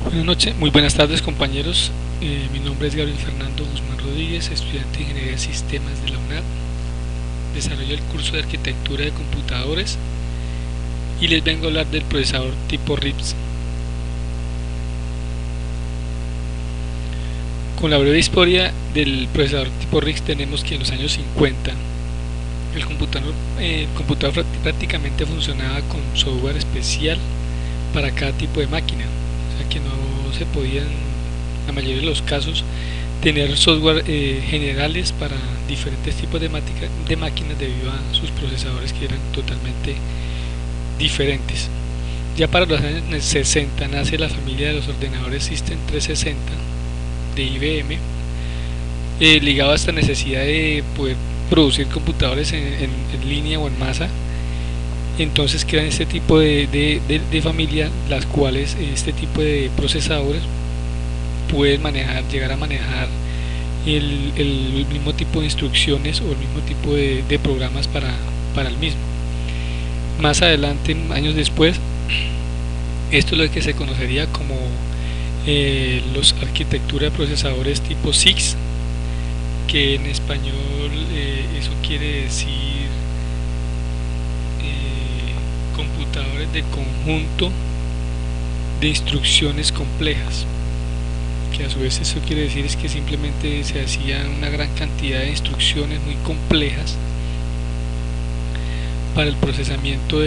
Buenas noches, muy buenas tardes compañeros. Mi nombre es Gabriel Fernando Guzmán Rodríguez, estudiante de Ingeniería de Sistemas de la UNAD. Desarrollo el curso de Arquitectura de Computadores y les vengo a hablar del procesador tipo RISC. Con la breve historia del procesador tipo RISC tenemos que en los años 50 el computador prácticamente funcionaba con software especial para cada tipo de máquina, o sea que no se podían, en la mayoría de los casos, tener software generales para diferentes tipos de máquinas debido a sus procesadores que eran totalmente diferentes. Ya para los años 60 nace la familia de los ordenadores System 360 de IBM, ligado a esta necesidad de poder producir computadores en línea o en masa. Entonces crean este tipo de familia, las cuales este tipo de procesadores pueden llegar a manejar el mismo tipo de instrucciones o el mismo tipo de programas para el mismo. Más adelante, años después, esto es lo que se conocería como los arquitectura de procesadores tipo SIX, que en español eso quiere decir computadores de conjunto de instrucciones complejas, que a su vez eso quiere decir es que simplemente se hacían una gran cantidad de instrucciones muy complejas para el procesamiento o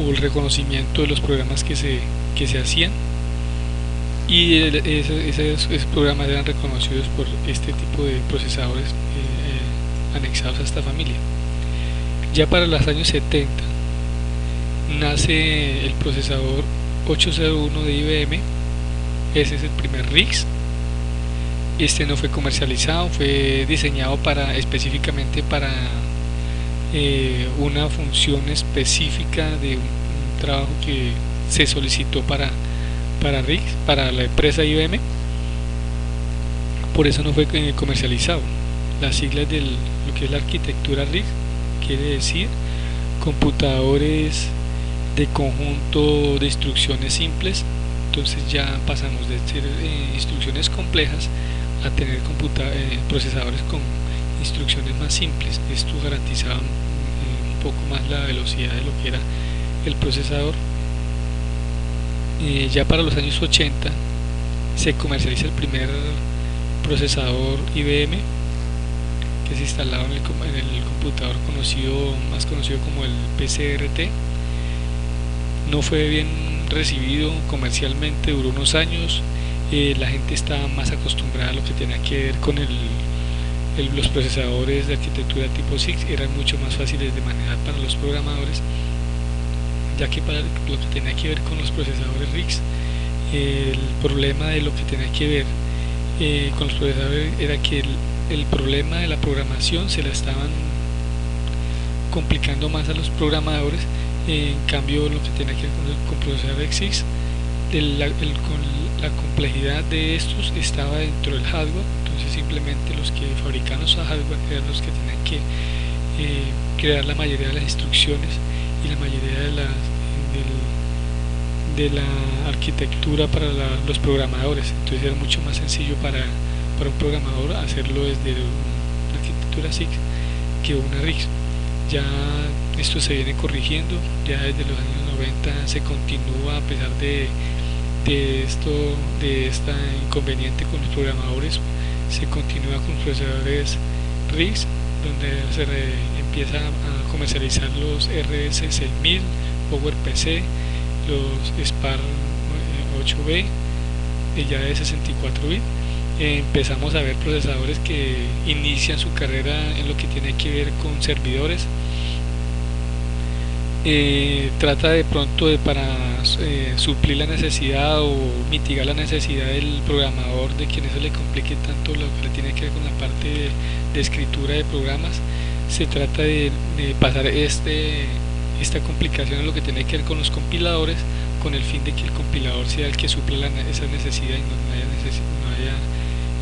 el reconocimiento de los programas que se hacían, y esos programas eran reconocidos por este tipo de procesadores anexados a esta familia. Ya para los años 70 nace el procesador 801 de IBM. Ese es el primer RISC. Este no fue comercializado, fue diseñado específicamente para una función específica de un trabajo que se solicitó para RISC, para la empresa IBM. Por eso no fue comercializado. Las siglas de lo que es la arquitectura RISC quiere decir computadores de conjunto de instrucciones simples. Entonces ya pasamos de ser instrucciones complejas a tener procesadores con instrucciones más simples. Esto garantizaba un poco más la velocidad de lo que era el procesador. Ya para los años 80 se comercializa el primer procesador IBM, que se instalaba en el computador más conocido como el PCRT. No fue bien recibido comercialmente, duró unos años. La gente estaba más acostumbrada a lo que tenía que ver con los procesadores de arquitectura tipo SIX, eran mucho más fáciles de manejar para los programadores, ya que para lo que tenía que ver con los procesadores RISC, el problema de lo que tenía que ver con los procesadores era que el problema de la programación se la estaban complicando más a los programadores. En cambio, lo que tenía que ver con procesadores SIX, con la complejidad de estos estaba dentro del hardware. Entonces simplemente los que fabricaban los hardware eran los que tenían que crear la mayoría de las instrucciones y la mayoría de la arquitectura para los programadores. Entonces era mucho más sencillo para un programador hacerlo desde una arquitectura SIX que una RISC. Ya esto se viene corrigiendo, ya desde los años 90 se continúa, a pesar de esta inconveniente con los programadores, se continúa con los procesadores RISC, donde se empieza a comercializar los RS6000, PowerPC, los SPAR 8B, ya de 64 bits. Empezamos a ver procesadores que inician su carrera en lo que tiene que ver con servidores. Trata de pronto para suplir la necesidad o mitigar la necesidad del programador de que no se le complique tanto lo que tiene que ver con la parte de escritura de programas. Se trata de pasar esta complicación en lo que tiene que ver con los compiladores, con el fin de que el compilador sea el que supla esa necesidad y no haya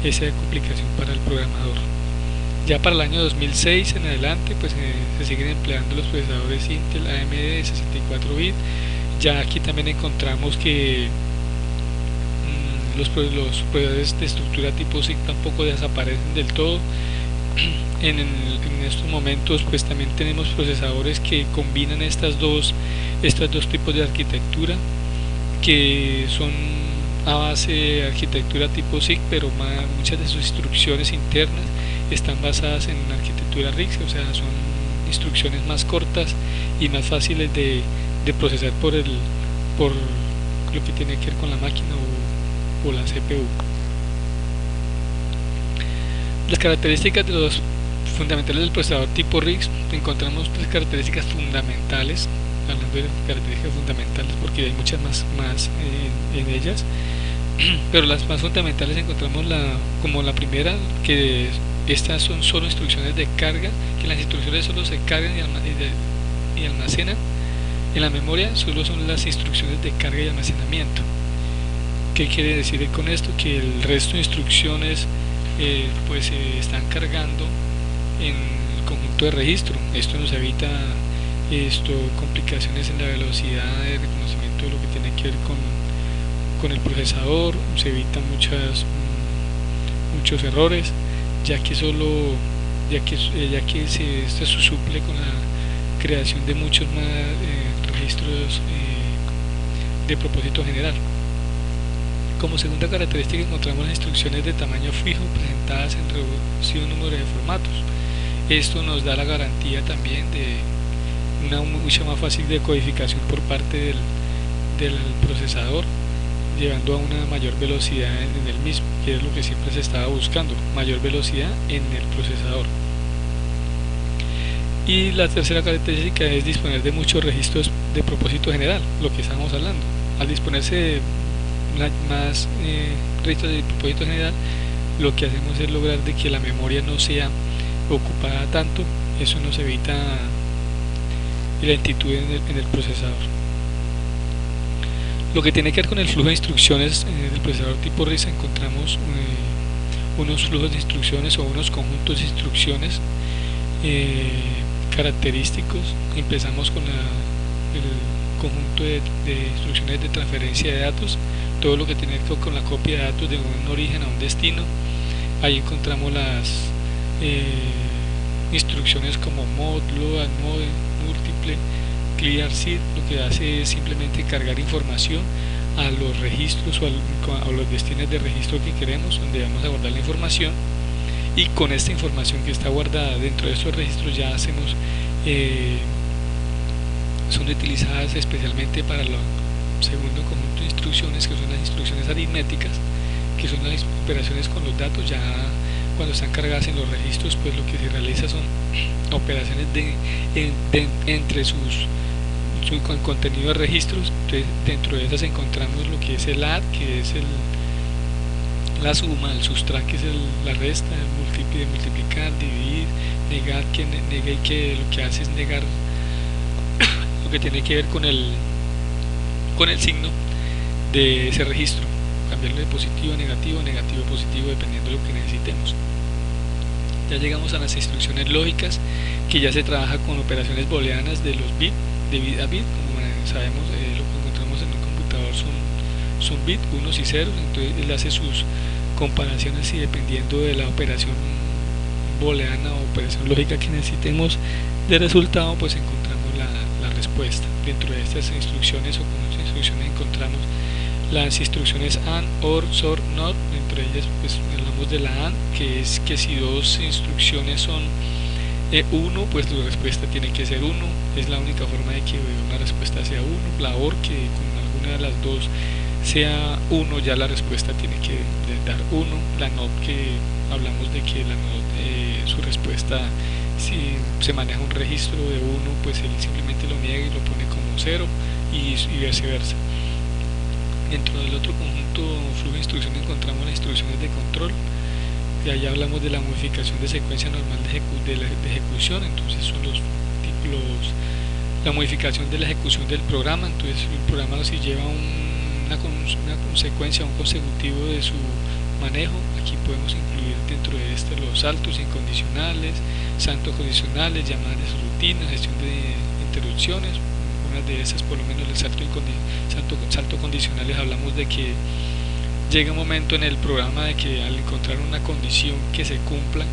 esa complicación para el programador. Ya para el año 2006 en adelante pues se siguen empleando los procesadores Intel AMD de 64 bits. Ya aquí también encontramos que los procesadores de estructura tipo SIC tampoco desaparecen del todo. En estos momentos pues también tenemos procesadores que combinan estos dos tipos de arquitectura, que son a base de arquitectura tipo SIC, pero muchas de sus instrucciones internas están basadas en arquitectura RISC, o sea, son instrucciones más cortas y más fáciles de procesar por lo que tiene que ver con la máquina o la CPU. Las características de los fundamentales del procesador tipo RISC, encontramos tres características fundamentales. Hablando de características fundamentales, porque hay muchas más en ellas, pero las más fundamentales encontramos como la primera, que estas son solo instrucciones de carga, que las instrucciones solo se cargan y almacenan. En la memoria solo son las instrucciones de carga y almacenamiento. ¿Qué quiere decir con esto? Que el resto de instrucciones pues se están cargando en el conjunto de registro. Esto nos evita complicaciones en la velocidad de reconocimiento de lo que tiene que ver con el procesador. Se evitan muchos errores, ya que esto se suple con la creación de muchos más registros de propósito general. Como segunda característica encontramos las instrucciones de tamaño fijo presentadas en reducido número de formatos. Esto nos da la garantía también de una mucha más fácil de codificación por parte del procesador, llevando a una mayor velocidad en el mismo, que es lo que siempre se estaba buscando, mayor velocidad en el procesador. Y la tercera característica es disponer de muchos registros de propósito general, lo que estamos hablando. Al disponerse de más registros de propósito general, lo que hacemos es lograr de que la memoria no sea ocupada tanto. Eso nos evita lentitud en el procesador. Lo que tiene que ver con el flujo de instrucciones del procesador tipo RISC, encontramos unos flujos de instrucciones o unos conjuntos de instrucciones característicos. Empezamos con el conjunto de instrucciones de transferencia de datos, todo lo que tiene que ver con la copia de datos de un origen a un destino. Ahí encontramos las instrucciones como mod, load, mode, múltiple, clear seed. Lo que hace es simplemente cargar información a los registros o a los destinos de registro que queremos, donde vamos a guardar la información, y con esta información que está guardada dentro de estos registros ya hacemos son utilizadas especialmente para el segundo conjunto de instrucciones, que son las instrucciones aritméticas, que son las operaciones con los datos. Ya cuando están cargadas en los registros, pues lo que se realiza son operaciones entre su contenido de registros. Entonces, dentro de esas encontramos lo que es el add, que es la suma, el subtract, que es la resta, el multiplicar, dividir, negar, que lo que hace es negar lo que tiene que ver con el signo de ese registro, cambiarlo de positivo a negativo, negativo a positivo, dependiendo de lo que necesitemos. Ya llegamos a las instrucciones lógicas, que ya se trabaja con operaciones booleanas de los bits, de bit a bit. Como sabemos, lo que encontramos en un computador son bits, unos y ceros. Entonces él hace sus comparaciones y dependiendo de la operación booleana o operación lógica que necesitemos de resultado, pues encontramos la respuesta. Dentro de estas instrucciones o con instrucciones encontramos las instrucciones AND, OR, SOR, NOT. Entre ellas pues hablamos de la AND, que es que si dos instrucciones son 1, pues la respuesta tiene que ser 1. Es la única forma de que una respuesta sea 1. La OR, que con alguna de las dos sea 1, ya la respuesta tiene que dar 1. La NOT, que hablamos de que la NOT, su respuesta, si se maneja un registro de 1, pues él simplemente lo niega y lo pone como 0, y viceversa. Dentro del otro conjunto flujo de instrucciones encontramos las instrucciones de control. Y allá hablamos de la modificación de secuencia normal de ejecución. Entonces son la modificación de la ejecución del programa. Entonces el programa si lleva una secuencia, un consecutivo de su manejo. Aquí podemos incluir dentro de este los saltos incondicionales, saltos condicionales, llamadas de rutina, gestión de interrupciones. Una de esas, por lo menos el salto condicionales, hablamos de que llega un momento en el programa de que al encontrar una condición que se cumpla,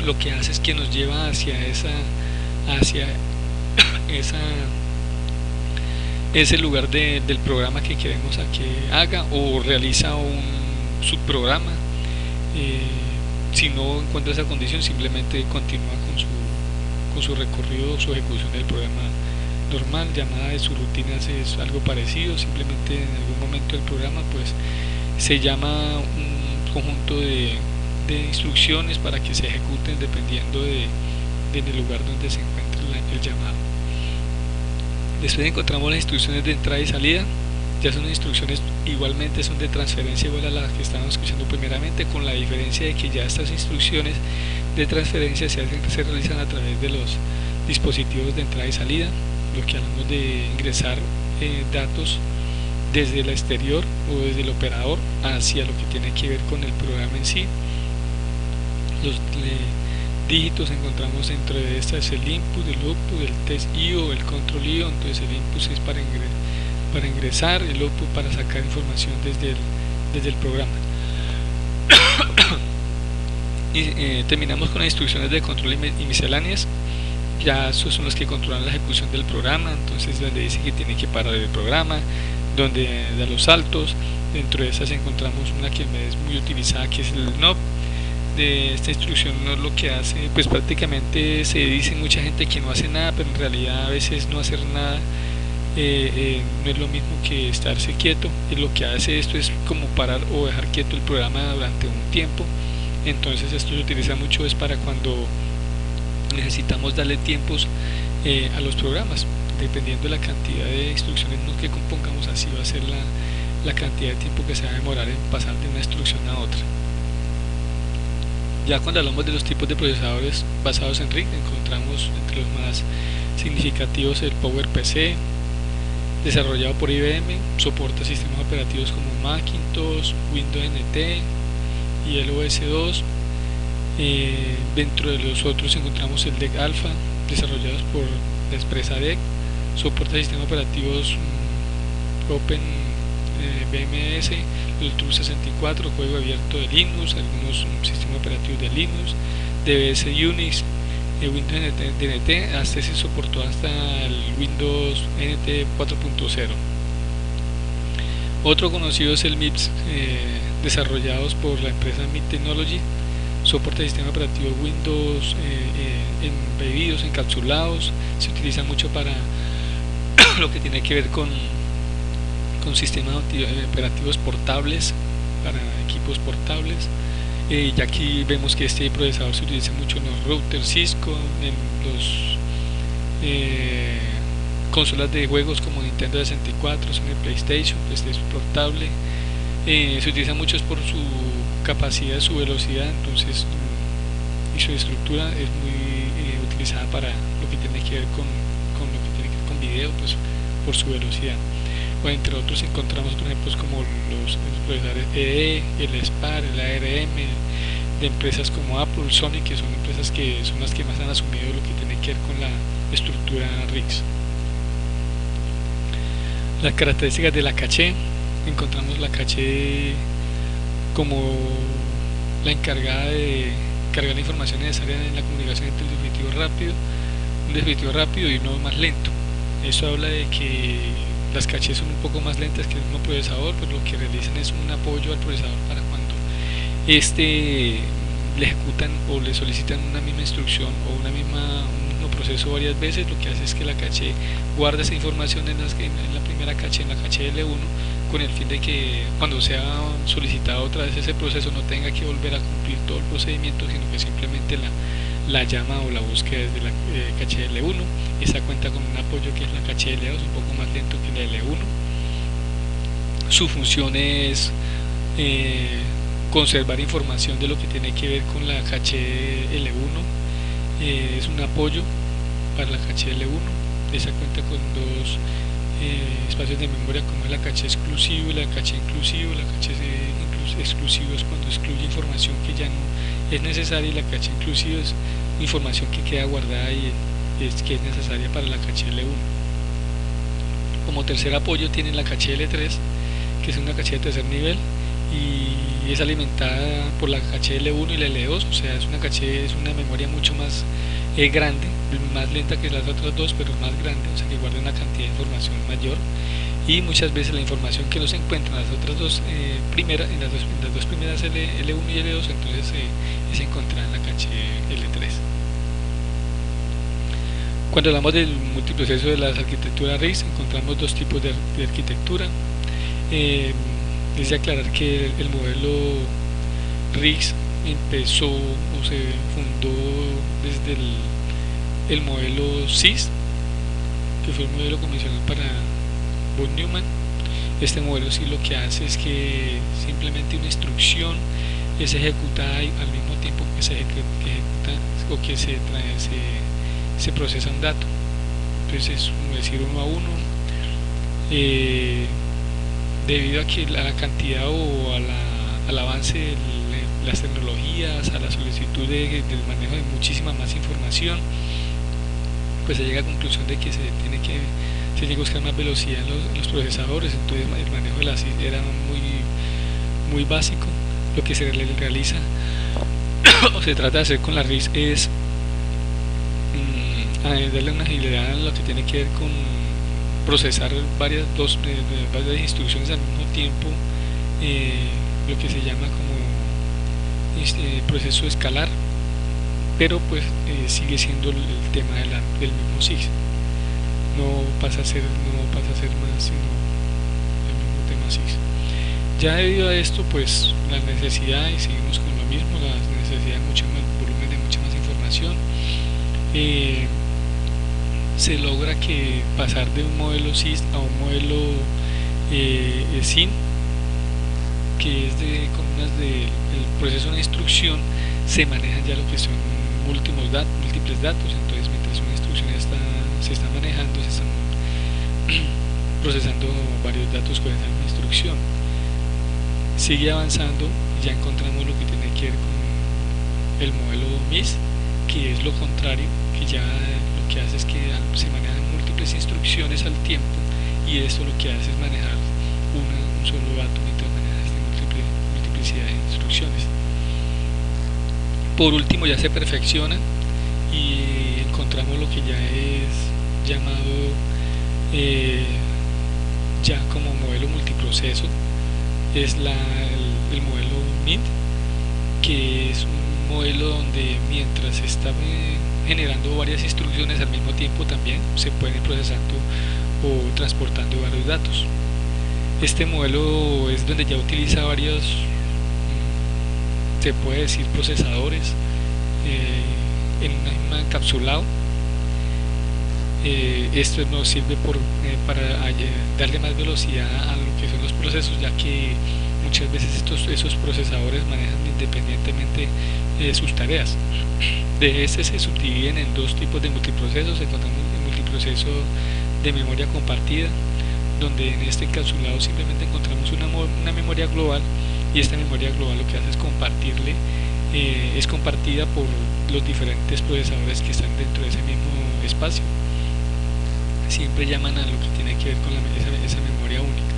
lo que hace es que nos lleva hacia ese lugar del programa que queremos a que haga, o realiza un subprograma. Si no encuentra esa condición, simplemente continúa con su recorrido, su ejecución del programa normal. Llamada de subrutinas es algo parecido, simplemente en algún momento del programa pues se llama un conjunto de instrucciones para que se ejecuten dependiendo del lugar donde se encuentre el llamado. Después encontramos las instrucciones de entrada y salida. Ya son instrucciones, igualmente son de transferencia igual a las que estábamos escuchando primeramente, con la diferencia de que ya estas instrucciones de transferencia se realizan a través de los dispositivos de entrada y salida, lo que hablamos de ingresar datos desde el exterior o desde el operador hacia lo que tiene que ver con el programa en sí. Los dígitos encontramos dentro de estas el input, el output, el test IO, el control IO. Entonces el input es para ingresar, el output para sacar información desde el programa. Y terminamos con las instrucciones de control y misceláneas. Ya esos son los que controlan la ejecución del programa. Entonces donde dice que tiene que parar el programa, donde da los saltos. Dentro de esas encontramos una que es muy utilizada, que es el NOP. De esta instrucción no es lo que hace, pues prácticamente se dice mucha gente que no hace nada, pero en realidad a veces no hacer nada no es lo mismo que estarse quieto. Y lo que hace esto es como parar o dejar quieto el programa durante un tiempo. Entonces esto se utiliza mucho es para cuando necesitamos darle tiempos a los programas, dependiendo de la cantidad de instrucciones que compongamos. Así va a ser la cantidad de tiempo que se va a demorar en pasar de una instrucción a otra. Ya cuando hablamos de los tipos de procesadores basados en RISC, encontramos entre los más significativos el PowerPC, desarrollado por IBM, soporta sistemas operativos como Macintosh, Windows NT y el OS2. Dentro de los otros encontramos el DEC Alpha, desarrollados por la empresa DEC, soporta sistemas operativos Open BMS, el TUR 64, código abierto de Linux, algunos sistemas operativos de Linux, DBS Unix, Windows NT, hasta se soportó hasta el Windows NT 4.0. Otro conocido es el MIPS, desarrollados por la empresa MIT Technology, soporta sistema operativo Windows embebidos, encapsulados. Se utiliza mucho para lo que tiene que ver con sistemas operativos portables, para equipos portables. Ya aquí vemos que este procesador se utiliza mucho en los routers Cisco, en los consolas de juegos como Nintendo 64, Sony PlayStation, este es portable. Se utiliza mucho por su capacidad, su velocidad, entonces, y su estructura es muy utilizada para lo que tiene que ver con lo que tiene que ver con video, pues por su velocidad. O entre otros encontramos otros ejemplos como los procesadores EE, el SPAR, el ARM, de empresas como Apple, Sony, que son empresas que son las que más han asumido lo que tiene que ver con la estructura RISC. Las características de la caché: encontramos la caché como la encargada de cargar la información necesaria en la comunicación entre un dispositivo rápido y uno más lento. Eso habla de que las cachés son un poco más lentas que el mismo procesador, pero lo que realizan es un apoyo al procesador para cuando le ejecutan o le solicitan una misma instrucción o un mismo proceso varias veces. Lo que hace es que la caché guarda esa información en la primera caché, en la caché L1, con el fin de que cuando sea solicitado otra vez ese proceso no tenga que volver a cumplir todo el procedimiento, sino que simplemente la llama o la búsqueda desde la caché L1. Esa cuenta con un apoyo que es la caché L2, un poco más lento que la L1. Su función es conservar información de lo que tiene que ver con la caché L1. Es un apoyo para la caché L1. Esa cuenta con dos espacios de memoria como es la caché exclusivo y la caché inclusivo. La caché exclusivo es cuando excluye información que ya no es necesaria, y la caché inclusiva es información que queda guardada y que es necesaria para la caché L1. Como tercer apoyo tienen la caché L3, que es una caché de tercer nivel y es alimentada por la caché L1 y la L2, o sea, es una memoria mucho más grande, más lenta que las otras dos, pero más grande, o sea que guarda una cantidad de información mayor, y muchas veces la información que no se encuentra en las otras dos primeras, en las dos primeras L1 y L2, entonces es encontrada en la caché L3. Cuando hablamos del multiproceso de las arquitecturas RISC, encontramos dos tipos de arquitectura. Desde aclarar que el modelo RISC empezó o se fundó desde el modelo CIS, que fue el modelo convencional para von Neumann. Este modelo sí lo que hace es que simplemente una instrucción es ejecutada al mismo tiempo que se ejecuta o que se procesa un dato. Entonces es como decir uno a uno. Debido a que a la cantidad o al avance de las tecnologías, a la solicitud del manejo de muchísima más información, pues se llega a la conclusión de que se tiene que buscar más velocidad en los procesadores. Entonces el manejo de la CIS era muy básico. Lo que se realiza o se trata de hacer con la RISC es darle una agilidad en lo que tiene que ver con procesar varias instrucciones al mismo tiempo, lo que se llama como proceso escalar, pero pues sigue siendo el tema del mismo SIG. No pasa a ser más sino el mismo tema SIG. Ya debido a esto, pues la necesidad, y seguimos con lo mismo, la necesidad de mucho más volumen, de mucha más información, se logra que pasar de un modelo SIS a un modelo SIN, que es de columnas del proceso de instrucción, se manejan ya lo que son múltiples datos. Entonces mientras una instrucción se está manejando, se están procesando varios datos con esa misma instrucción. Sigue avanzando y ya encontramos lo que tiene que ver con el modelo MIS, que es lo contrario, que ya lo que hace es que se manejan múltiples instrucciones al tiempo, y esto lo que hace es manejar un solo dato mientras manejas multiplicidad de instrucciones. Por último, ya se perfecciona y encontramos lo que ya es llamado ya como modelo multiproceso, es el modelo MINT, que es un modelo donde mientras se está generando varias instrucciones al mismo tiempo, también se pueden procesando o transportando varios datos. Este modelo es donde ya utiliza varios, se puede decir, procesadores en un mismo encapsulado. Esto nos sirve para darle más velocidad a lo que son los procesos, ya que muchas veces esos procesadores manejan independientemente sus tareas. De este se subdividen en dos tipos de multiprocesos. Encontramos el multiproceso de memoria compartida, donde en este encapsulado simplemente encontramos una memoria global, y esta memoria global lo que hace es compartirle, es compartida por los diferentes procesadores que están dentro de ese mismo espacio. Siempre llaman a lo que tiene que ver con esa memoria única.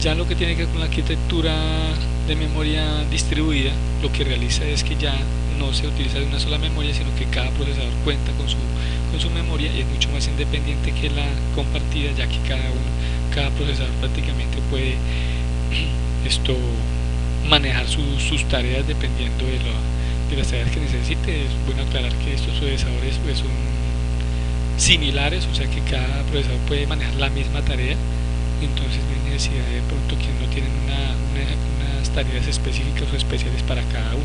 Ya lo que tiene que ver con la arquitectura de memoria distribuida, lo que realiza es que ya no se utiliza de una sola memoria, sino que cada procesador cuenta con su memoria, y es mucho más independiente que la compartida, ya que cada procesador prácticamente puede manejar sus tareas dependiendo de las tareas que necesite. Es bueno aclarar que estos procesadores pues son similares, o sea que cada procesador puede manejar la misma tarea, entonces no hay necesidad de pronto que no tienen unas tareas específicas o especiales para cada uno.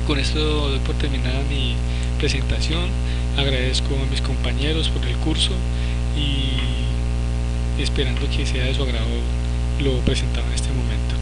Con esto doy por terminada mi presentación. Agradezco a mis compañeros por el curso y esperando que sea de su agrado lo presentado en este momento.